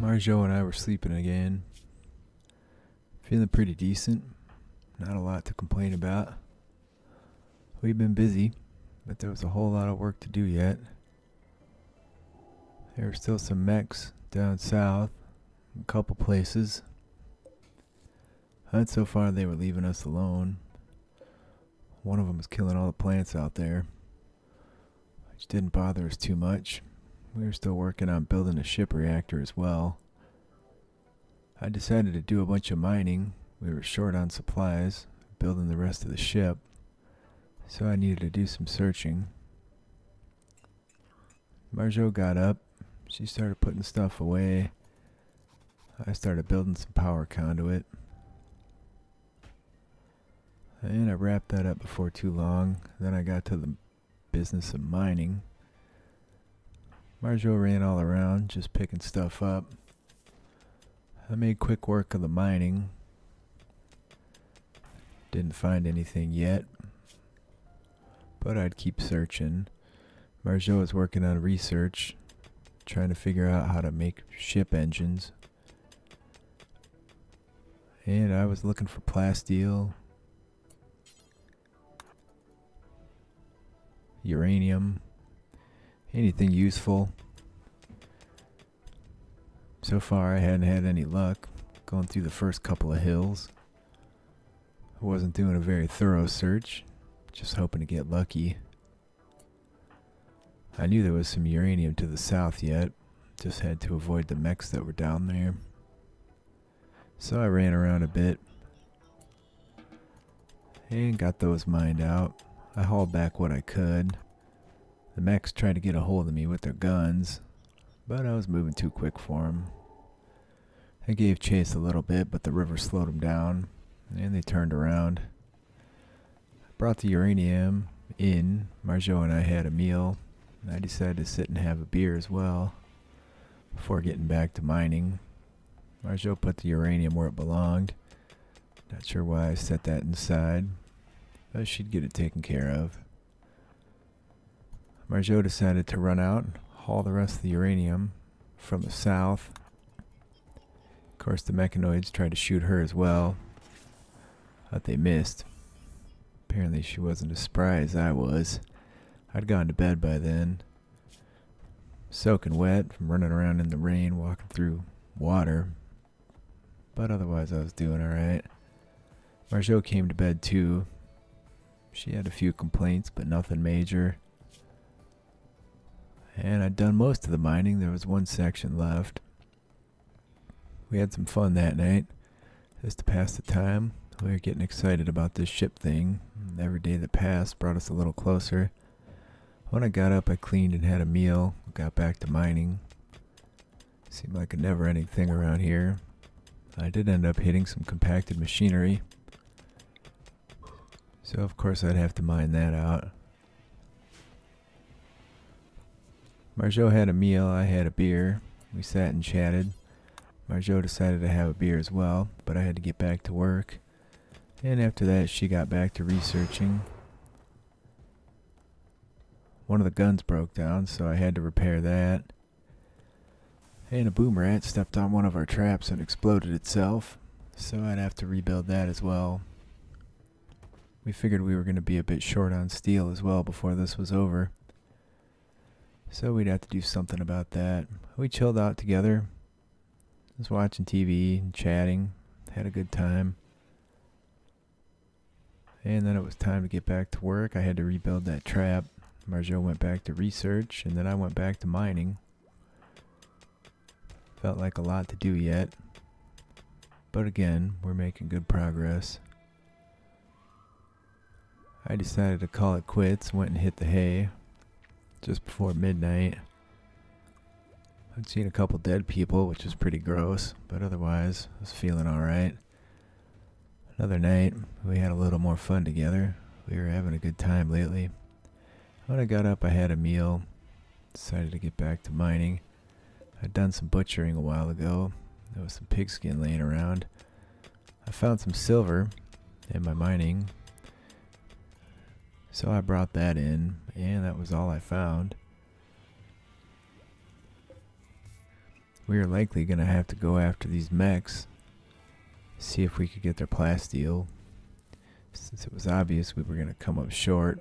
Marjot and I were sleeping again. Feeling pretty decent. Not a lot to complain about. We've been busy, but there was a whole lot of work to do yet. There were still some mechs down south, a couple places. But so far they were leaving us alone. One of them was killing all the plants out there, which didn't bother us too much. We were still working on building a ship reactor as well. I decided to do a bunch of mining. We were short on supplies, building the rest of the ship, so I needed to do some searching. Marjot got up. She started putting stuff away. I started building some power conduit. And I wrapped that up before too long. Then I got to the business of mining. Marjot ran all around, just picking stuff up. I made quick work of the mining. Didn't find anything yet, but I'd keep searching. Marjot was working on research, trying to figure out how to make ship engines. And I was looking for plasteel, uranium, anything useful. So far I hadn't had any luck going through the first couple of hills. I wasn't doing a very thorough search, just hoping to get lucky. I knew there was some uranium to the south yet, just had to avoid the mechs that were down there. So I ran around a bit and got those mined out. I hauled back what I could. The mechs tried to get a hold of me with their guns, but I was moving too quick for them. I gave chase a little bit, but the river slowed them down, and they turned around. I brought the uranium in. Marjot and I had a meal, and I decided to sit and have a beer as well before getting back to mining. Marjot put the uranium where it belonged. Not sure why I set that inside, but she'd get it taken care of. Marjot decided to run out and haul the rest of the uranium from the south. Of course, the mechanoids tried to shoot her as well, but they missed. Apparently she wasn't as spry as I was. I'd gone to bed by then, soaking wet from running around in the rain, walking through water, but otherwise I was doing alright. Marjot came to bed too. She had a few complaints, but nothing major. And I'd done most of the mining. There was one section left. We had some fun that night, just to pass the time. We were getting excited about this ship thing. And every day that passed brought us a little closer. When I got up, I cleaned and had a meal. Got back to mining. Seemed like a never-ending thing around here. I did end up hitting some compacted machinery, so of course I'd have to mine that out. Marjot had a meal, I had a beer. We sat and chatted. Marjot decided to have a beer as well, but I had to get back to work. And after that, she got back to researching. One of the guns broke down, so I had to repair that. And a boom rat stepped on one of our traps and exploded itself, so I'd have to rebuild that as well. We figured we were going to be a bit short on steel as well before this was over, so we'd have to do something about that. We chilled out together, was watching TV and chatting, had a good time. And then it was time to get back to work. I had to rebuild that trap. Marjot went back to research, and then I went back to mining. Felt like a lot to do yet, but again, we're making good progress. I decided to call it quits, went and hit the hay just before midnight. I'd seen a couple dead people, which was pretty gross, but otherwise I was feeling alright. Another night, we had a little more fun together. We were having a good time lately. When I got up, I had a meal, decided to get back to mining. I'd done some butchering a while ago. There was some pigskin laying around. I found some silver in my mining, so I brought that in, and that was all I found. We are likely going to have to go after these mechs, see if we could get their plasteel, since it was obvious we were going to come up short.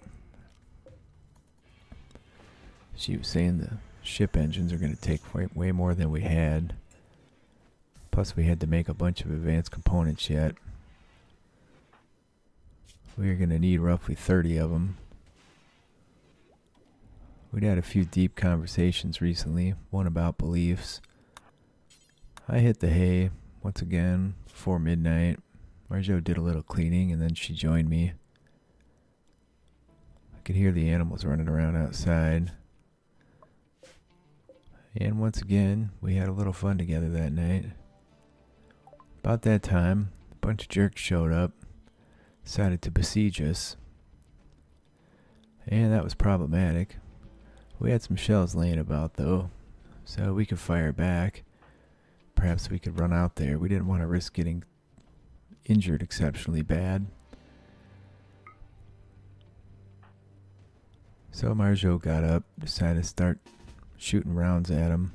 She was saying the ship engines are going to take way more than we had. Plus we had to make a bunch of advanced components yet. We are going to need roughly 30 of them. We'd had a few deep conversations recently, one about beliefs. I hit the hay once again before midnight. Marjot did a little cleaning and then she joined me. I could hear the animals running around outside. And once again, we had a little fun together that night. About that time, a bunch of jerks showed up, decided to besiege us. And that was problematic. We had some shells laying about though, so we could fire back. Perhaps we could run out there. We didn't want to risk getting injured exceptionally bad. So Marjot got up, decided to start shooting rounds at him.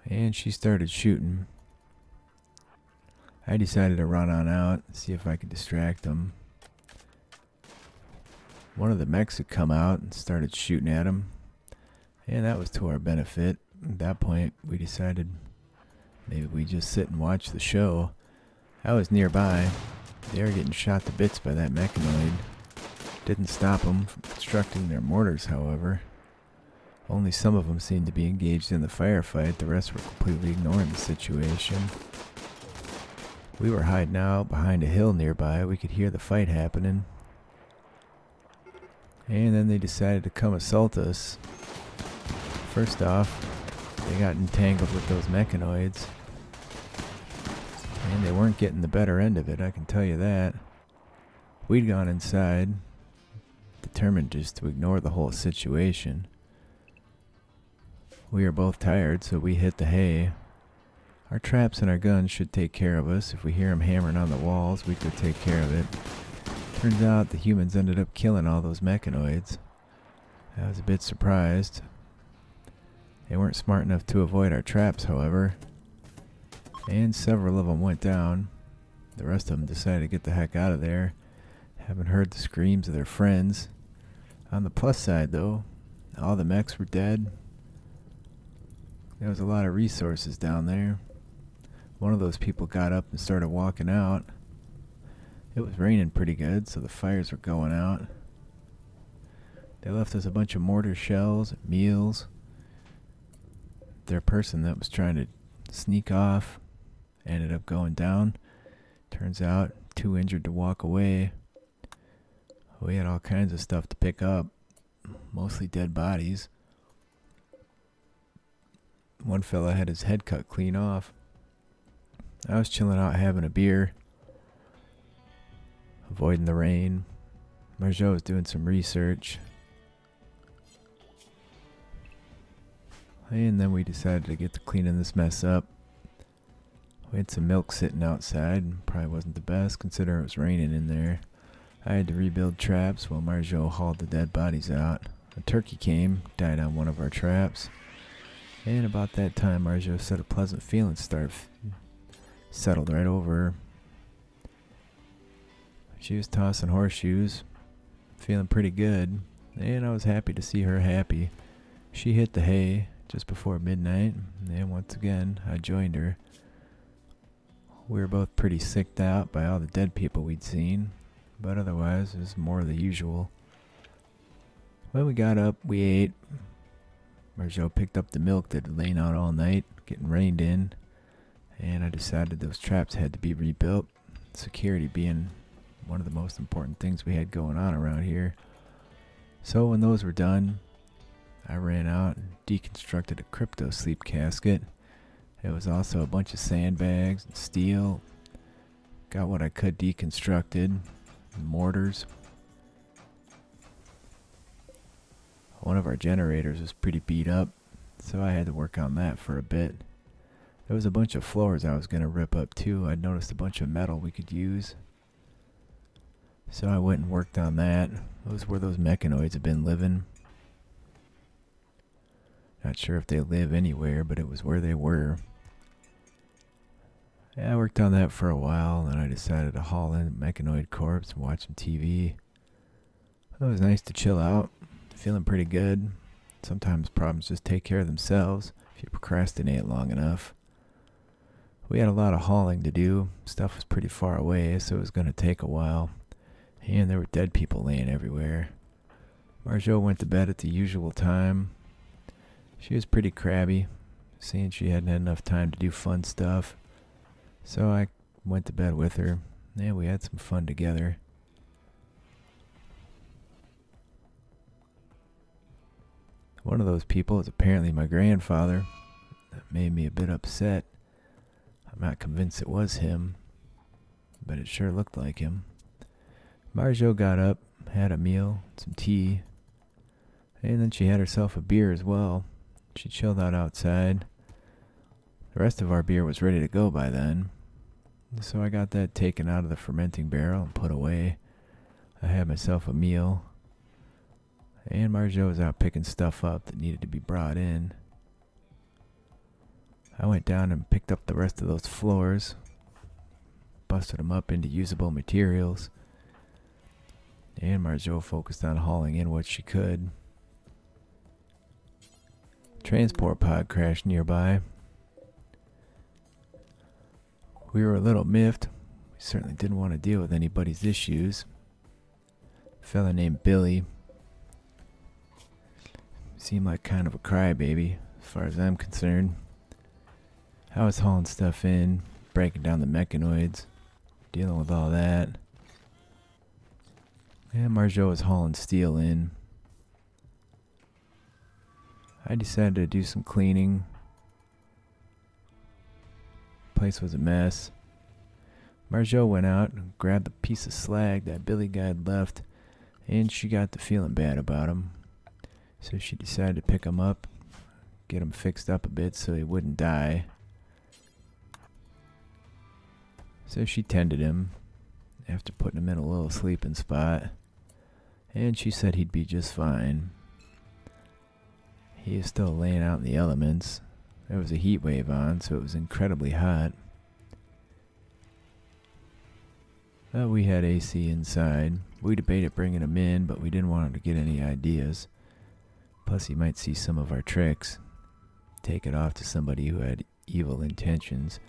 And she started shooting. I decided to run on out, see if I could distract them. One of the mechs had come out and started shooting at him, and that was to our benefit. At that point, we decided maybe we just sit and watch the show. I was nearby. They were getting shot to bits by that mechanoid. Didn't stop them from constructing their mortars, however. Only some of them seemed to be engaged in the firefight. The rest were completely ignoring the situation. We were hiding out behind a hill nearby. We could hear the fight happening. And then they decided to come assault us. First off, they got entangled with those mechanoids. And they weren't getting the better end of it, I can tell you that. We'd gone inside, determined just to ignore the whole situation. We were both tired, so we hit the hay. Our traps and our guns should take care of us. If we hear them hammering on the walls, we could take care of it. Turns out the humans ended up killing all those mechanoids. I was a bit surprised. They weren't smart enough to avoid our traps, however. And several of them went down. The rest of them decided to get the heck out of there. Haven't heard the screams of their friends. On the plus side, though, all the mechs were dead. There was a lot of resources down there. One of those people got up and started walking out. It was raining pretty good, so the fires were going out. They left us a bunch of mortar shells, meals. Their person that was trying to sneak off ended up going down. Turns out, too injured to walk away. We had all kinds of stuff to pick up, mostly dead bodies. One fella had his head cut clean off. I was chilling out having a beer, avoiding the rain. Marjot was doing some research. And then we decided to get to cleaning this mess up. We had some milk sitting outside. Probably wasn't the best considering it was raining in there. I had to rebuild traps while Marjot hauled the dead bodies out. A turkey came, died on one of our traps. And about that time, Marjot said a pleasant feeling settled right over her. She was tossing horseshoes, feeling pretty good, and I was happy to see her happy. She hit the hay just before midnight, and once again, I joined her. We were both pretty sicked out by all the dead people we'd seen, but otherwise, it was more of the usual. When we got up, we ate. Marjot picked up the milk that had lain out all night, getting rained in, and I decided those traps had to be rebuilt, security being one of the most important things we had going on around here. So when those were done, I ran out and deconstructed a crypto sleep casket. There was also a bunch of sandbags and steel. Got what I could deconstructed, mortars. One of our generators was pretty beat up, so I had to work on that for a bit. There was a bunch of floors I was going to rip up too. I'd noticed a bunch of metal we could use. So I went and worked on that. Those were those mechanoids had been living. Not sure if they live anywhere, but it was where they were. Yeah, I worked on that for a while, and then I decided to haul in a mechanoid corpse and watch some TV. It was nice to chill out, feeling pretty good. Sometimes problems just take care of themselves if you procrastinate long enough. We had a lot of hauling to do. Stuff was pretty far away, so it was going to take a while. And there were dead people laying everywhere. Marjot went to bed at the usual time. She was pretty crabby, seeing she hadn't had enough time to do fun stuff. So I went to bed with her, and we had some fun together. One of those people is apparently my grandfather. That made me a bit upset. I'm not convinced it was him, but it sure looked like him. Marjot got up, had a meal, some tea, and then she had herself a beer as well. She chilled out outside. The rest of our beer was ready to go by then, so I got that taken out of the fermenting barrel and put away. I had myself a meal, and Marjot was out picking stuff up that needed to be brought in. I went down and picked up the rest of those floors, busted them up into usable materials, and Marjot focused on hauling in what she could. Transport pod crashed nearby. We were a little miffed. We certainly didn't want to deal with anybody's issues. A fella named Billy seemed like kind of a crybaby, as far as I'm concerned. I was hauling stuff in, breaking down the mechanoids, dealing with all that. And Marjot was hauling steel in. I decided to do some cleaning. The place was a mess. Marjot went out and grabbed a piece of slag that Billy guy had left, and she got to feeling bad about him. So she decided to pick him up, get him fixed up a bit so he wouldn't die. So she tended him after putting him in a little sleeping spot, and she said he'd be just fine. He is still laying out in the elements. There was a heat wave on, so it was incredibly hot. We had AC inside. We debated bringing him in, but we didn't want him to get any ideas. Plus, he might see some of our tricks, take it off to somebody who had evil intentions.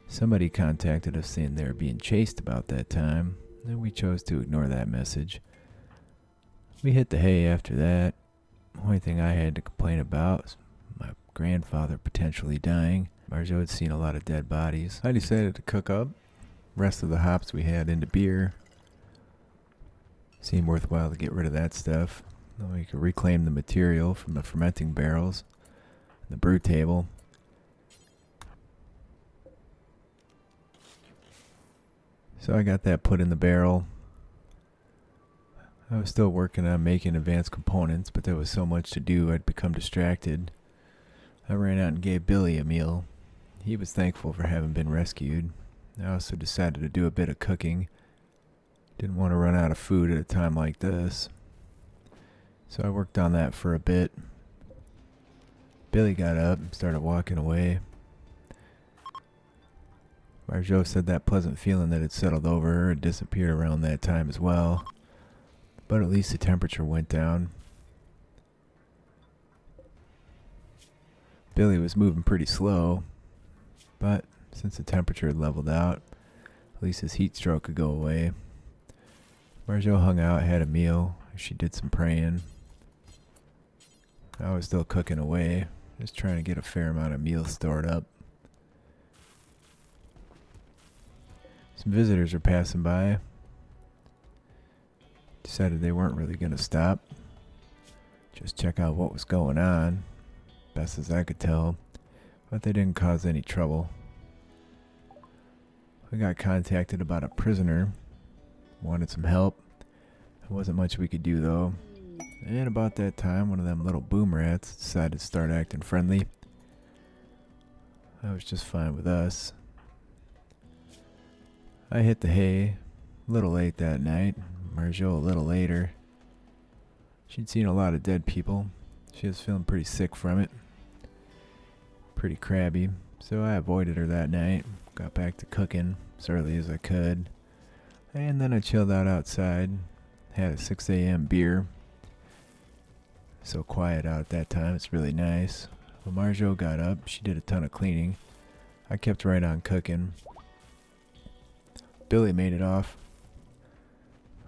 Somebody contacted us saying they were being chased about that time, and we chose to ignore that message. We hit the hay after that. The only thing I had to complain about was my grandfather potentially dying. Marjot had seen a lot of dead bodies. I decided to cook up the rest of the hops we had into beer. Seemed worthwhile to get rid of that stuff. Then we could reclaim the material from the fermenting barrels and the brew table. So I got that put in the barrel. I was still working on making advanced components, but there was so much to do I'd become distracted. I ran out and gave Billy a meal. He was thankful for having been rescued. I also decided to do a bit of cooking. Didn't want to run out of food at a time like this. So I worked on that for a bit. Billy got up and started walking away. Marjot said that pleasant feeling that had settled over her had disappeared around that time as well. But at least the temperature went down. Billy was moving pretty slow, but since the temperature had leveled out, at least his heat stroke could go away. Marjot hung out, had a meal. She did some praying. I was still cooking away, just trying to get a fair amount of meals stored up. Some visitors were passing by. Decided they weren't really going to stop. Just check out what was going on, best as I could tell, but they didn't cause any trouble. We got contacted about a prisoner. Wanted some help. There wasn't much we could do though. And about that time, one of them little boom rats decided to start acting friendly. That was just fine with us. I hit the hay a little late that night. Marjot a little later. She'd seen a lot of dead people. She was feeling pretty sick from it. pretty crabby, so I avoided her that night. Got back to cooking as early as I could. And then I chilled out outside. Had a 6 a.m. beer. So quiet out at that time, it's really nice. When Marjot got up, she did a ton of cleaning. I kept right on cooking. Billy made it off.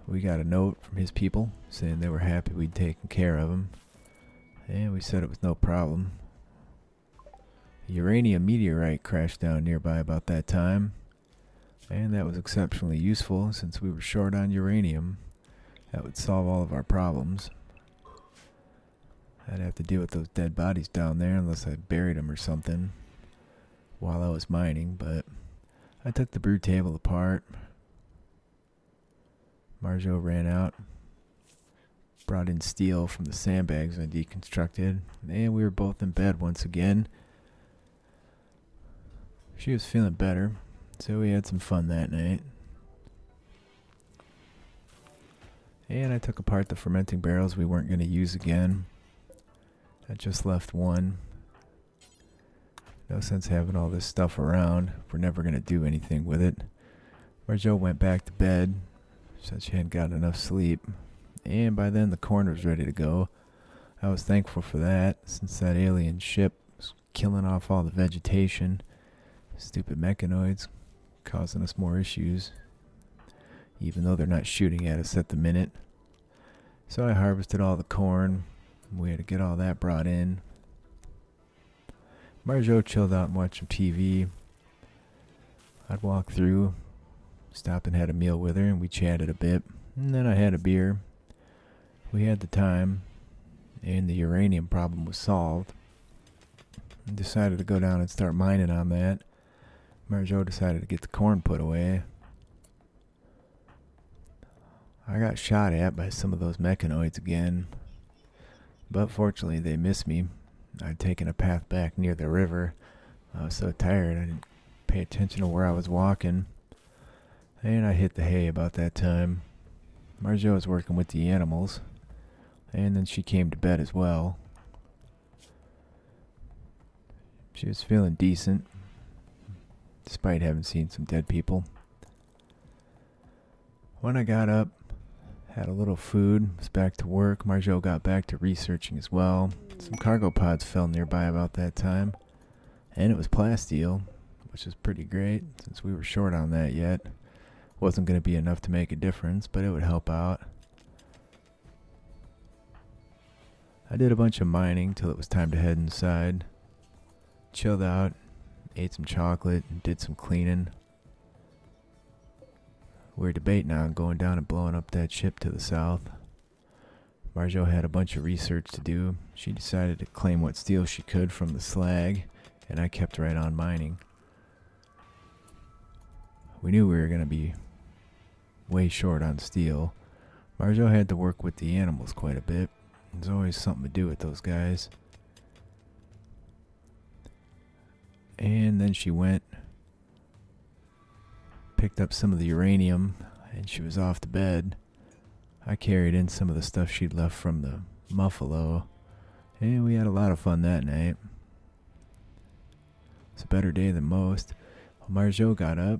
We got a note from his people saying they were happy we'd taken care of him. And we said it was no problem. A uranium meteorite crashed down nearby about that time. And that was exceptionally useful since we were short on uranium. That would solve all of our problems. I'd have to deal with those dead bodies down there unless I buried them or something while I was mining, but I took the brew table apart. Marjot ran out, brought in steel from the sandbags I deconstructed, and we were both in bed once again. She was feeling better, so we had some fun that night. And I took apart the fermenting barrels we weren't going to use again. I just left one. No sense having all this stuff around. We're never going to do anything with it. Marjot went back to bed. Said she hadn't got enough sleep. And by then the corn was ready to go. I was thankful for that, since that alien ship was killing off all the vegetation. Stupid mechanoids causing us more issues, even though they're not shooting at us at the minute. So I harvested all the corn. We had to get all that brought in. Marjot chilled out and watched some TV. I'd walk through, stop and had a meal with her, and we chatted a bit. And then I had a beer. We had the time, and the uranium problem was solved. I decided to go down and start mining on that. Marjot decided to get the corn put away. I got shot at by some of those mechanoids again, but fortunately they missed me. I'd taken a path back near the river. I was so tired I didn't pay attention to where I was walking, and I hit the hay about that time. Marjot was working with the animals, and then she came to bed as well. She was feeling decent, despite having seen some dead people. When I got up, had a little food, was back to work. Marjot got back to researching as well. Some cargo pods fell nearby about that time, and it was plasteel, which is pretty great since we were short on that yet. Wasn't going to be enough to make a difference, but it would help out. I did a bunch of mining till it was time to head inside. Chilled out, ate some chocolate, and did some cleaning. We were debating on going down and blowing up that ship to the south. Marjot had a bunch of research to do. She decided to claim what steel she could from the slag, and I kept right on mining. We knew we were going to be way short on steel. Marjot had to work with the animals quite a bit. There's always something to do with those guys. And then she went, picked up some of the uranium, and she was off to bed. I carried in some of the stuff she'd left from the Muffalo, and we had a lot of fun that night. It's a better day than most. When Marjot got up,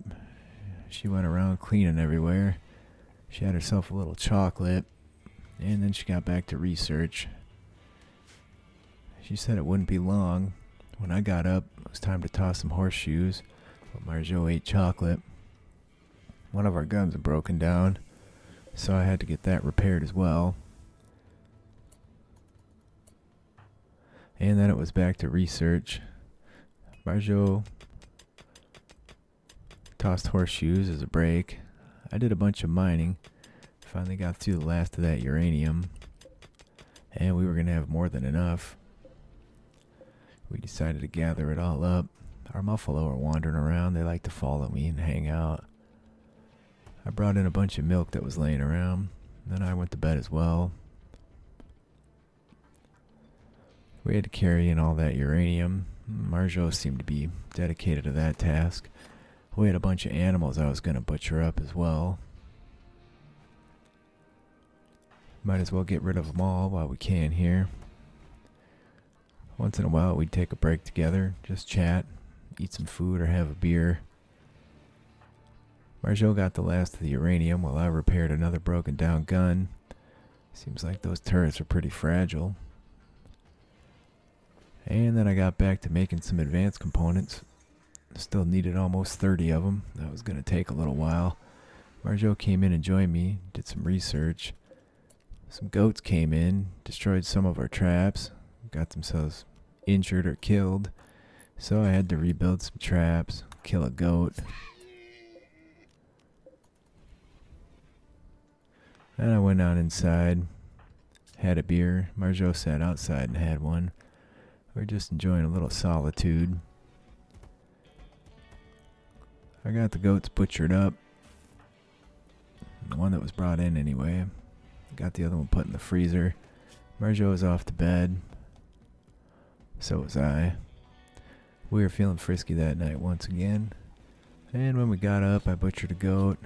she went around cleaning everywhere. She had herself a little chocolate, and then she got back to research. She said it wouldn't be long. When I got up, it was time to toss some horseshoes, but Marjot ate chocolate. One of our guns had broken down, so I had to get that repaired as well. And then it was back to research. Marjot tossed horseshoes as a break. I did a bunch of mining. Finally got through the last of that uranium, and we were going to have more than enough. We decided to gather it all up. Our Muffalo are wandering around. They like to follow me and hang out. I brought in a bunch of milk that was laying around. Then I went to bed as well. We had to carry in all that uranium. Marjot seemed to be dedicated to that task. We had a bunch of animals I was going to butcher up as well. Might as well get rid of them all while we can here. Once in a while, we'd take a break together, just chat, eat some food, or have a beer. Marjot got the last of the uranium while I repaired another broken down gun. Seems like those turrets are pretty fragile. And then I got back to making some advanced components. Still needed almost 30 of them. That was going to take a little while. Marjot came in and joined me, did some research. Some goats came in, destroyed some of our traps, got themselves injured or killed. So I had to rebuild some traps, kill a goat. And I went on inside, had a beer. Marjot sat outside and had one. We were just enjoying a little solitude. I got the goats butchered up. The one that was brought in anyway. Got the other one put in the freezer. Marjot was off to bed. So was I. We were feeling frisky that night once again. And when we got up, I butchered a goat.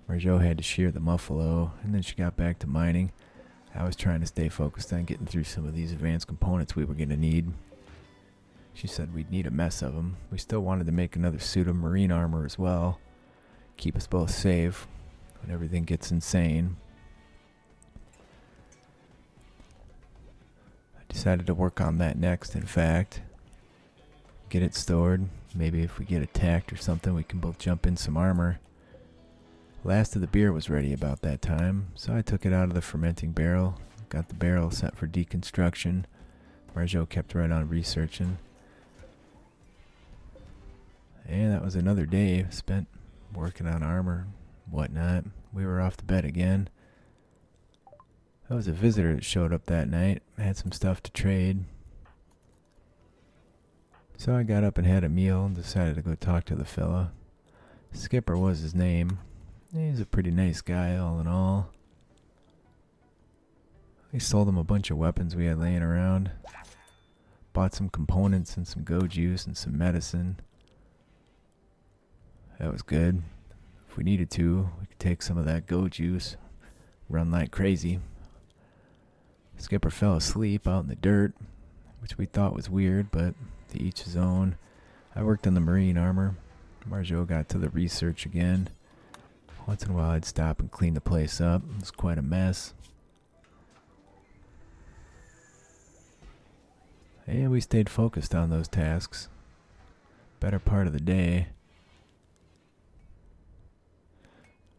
Marjot had to shear the muffalo, and then she got back to mining. I was trying to stay focused on getting through some of these advanced components we were going to need. She said we'd need a mess of them. We still wanted to make another suit of marine armor as well. Keep us both safe when everything gets insane. I decided to work on that next, in fact. Get it stored. Maybe if we get attacked or something, we can both jump in some armor. Last of the beer was ready about that time, so I took it out of the fermenting barrel, got the barrel set for deconstruction. Marjot kept right on researching. And that was another day spent working on armor, whatnot. We were off to bed again. There was a visitor that showed up that night. I had some stuff to trade. So I got up and had a meal and decided to go talk to the fella. Skipper was his name. He's a pretty nice guy, all in all. I sold him a bunch of weapons we had laying around. Bought some components and some go juice and some medicine. That was good. If we needed to, we could take some of that go juice, run like crazy. Skipper fell asleep out in the dirt, which we thought was weird, but to each his own. I worked on the marine armor. Marjot got to the research again. Once in a while I'd stop and clean the place up. It was quite a mess. And we stayed focused on those tasks. Better part of the day.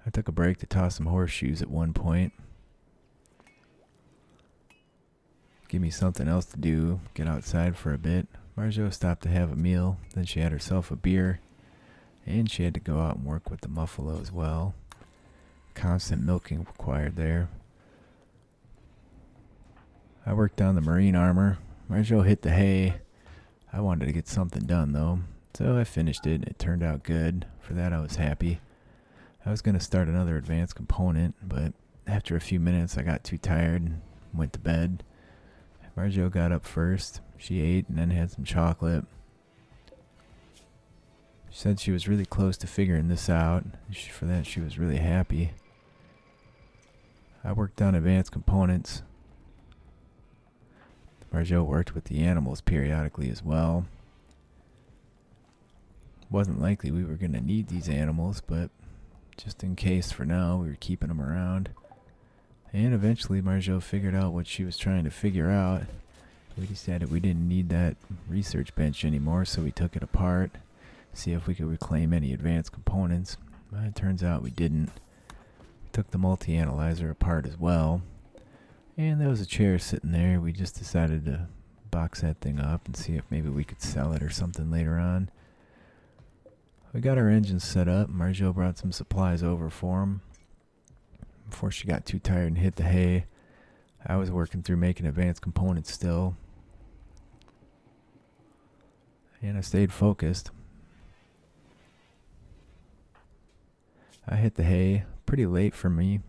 I took a break to toss some horseshoes at one point. Give me something else to do. Get outside for a bit. Marjot stopped to have a meal. Then she had herself a beer. And she had to go out and work with the muffalo as well. Constant milking required there. I worked on the marine armor. Marjot hit the hay. I wanted to get something done though. So I finished it and it turned out good. For that I was happy. I was going to start another advanced component, but after a few minutes I got too tired and went to bed. Marjot got up first. She ate and then had some chocolate. She said she was really close to figuring this out. For that, she was really happy. I worked on advanced components. Marjot worked with the animals periodically as well. Wasn't likely we were going to need these animals, but just in case for now, we were keeping them around. And eventually, Marjot figured out what she was trying to figure out. We decided we didn't need that research bench anymore, so we took it apart. See if we could reclaim any advanced components. But it turns out we didn't. We took the multi-analyzer apart as well. And there was a chair sitting there. We just decided to box that thing up and see if maybe we could sell it or something later on. We got our engines set up. Marjot brought some supplies over for him. Before she got too tired and hit the hay, I was working through making advanced components still. And I stayed focused. I hit the hay pretty late for me,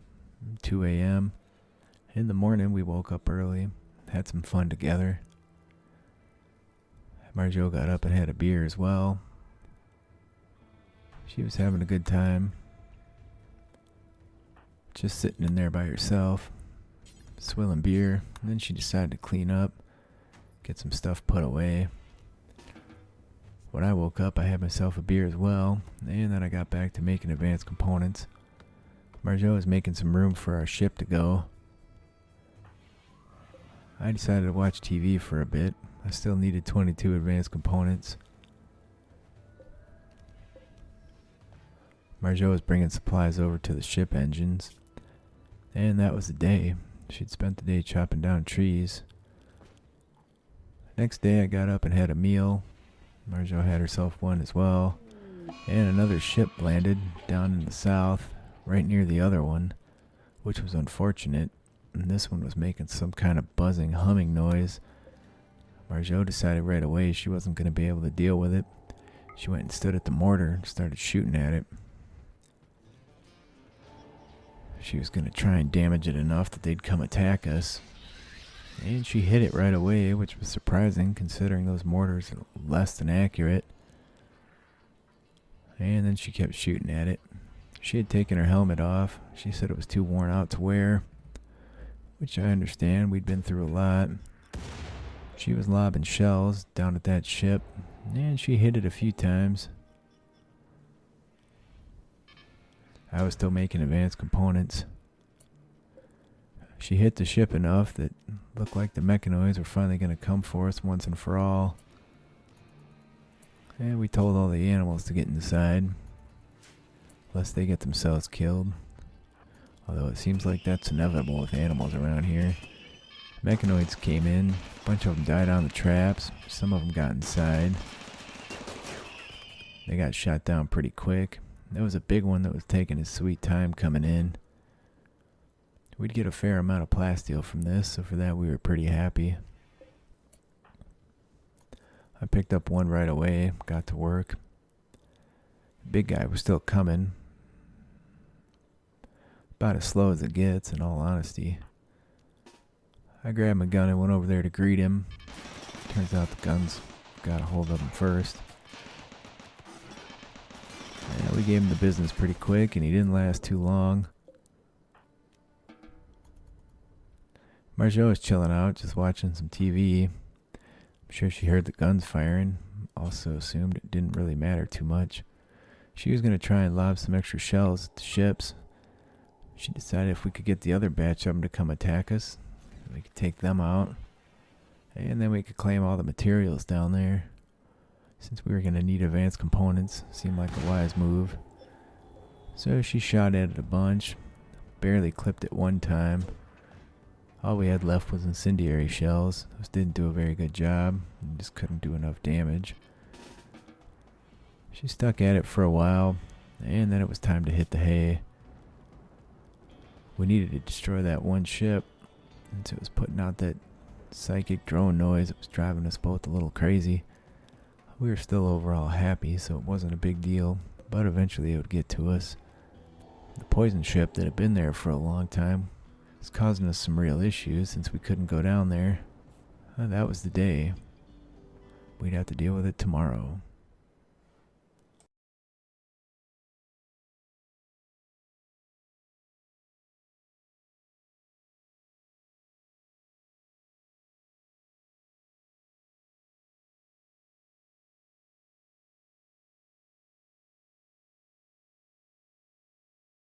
2 a.m. In the morning, we woke up early, had some fun together. Marjot got up and had a beer as well. She was having a good time. Just sitting in there by herself, swilling beer. And then she decided to clean up. get some stuff put away. When I woke up, I had myself a beer as well, and then I got back to making advanced components. Marjot was making some room for our ship to go. I decided to watch TV for a bit. I still needed 22 advanced components. Marjot was bringing supplies over to the ship engines, and that was the day. She'd spent the day chopping down trees. Next day I got up and had a meal. Marjot had herself one as well, and another ship landed down in the south, right near the other one, which was unfortunate. And this one was making some kind of buzzing, humming noise. Marjot decided right away she wasn't going to be able to deal with it. She went and stood at the mortar and started shooting at it. She was going to try and damage it enough that they'd come attack us. And she hit it right away, which was surprising considering those mortars are less than accurate. And then she kept shooting at it. She had taken her helmet off. She said it was too worn out to wear, which I understand. We'd been through a lot. She was lobbing shells down at that ship, and she hit it a few times. I was still making advanced components. She hit the ship enough that looked like the mechanoids were finally going to come for us once and for all. And we told all the animals to get inside, lest they get themselves killed. Although it seems like that's inevitable with animals around here. Mechanoids came in, a bunch of them died on the traps, some of them got inside. They got shot down pretty quick. There was a big one that was taking his sweet time coming in. We'd get a fair amount of plasteel from this, so for that we were pretty happy. I picked up one right away, got to work. The big guy was still coming. About as slow as it gets, in all honesty. I grabbed my gun and went over there to greet him. Turns out the guns got a hold of him first. Yeah, we gave him the business pretty quick, and he didn't last too long. Marjot was chilling out, just watching some TV. I'm sure she heard the guns firing. Also assumed it didn't really matter too much. She was going to try and lob some extra shells at the ships. She decided if we could get the other batch of them to come attack us, we could take them out. And then we could claim all the materials down there. Since we were going to need advanced components, seemed like a wise move. So she shot at it a bunch. Barely clipped it one time. All we had left was incendiary shells. Those didn't do a very good job. Just couldn't do enough damage. She stuck at it for a while, and then it was time to hit the hay. We needed to destroy that one ship, since it was putting out that psychic drone noise. It was driving us both a little crazy. We were still overall happy, so it wasn't a big deal, but eventually it would get to us. The poison ship that had been there for a long time was causing us some real issues since we couldn't go down there. That was the day. We'd have to deal with it tomorrow.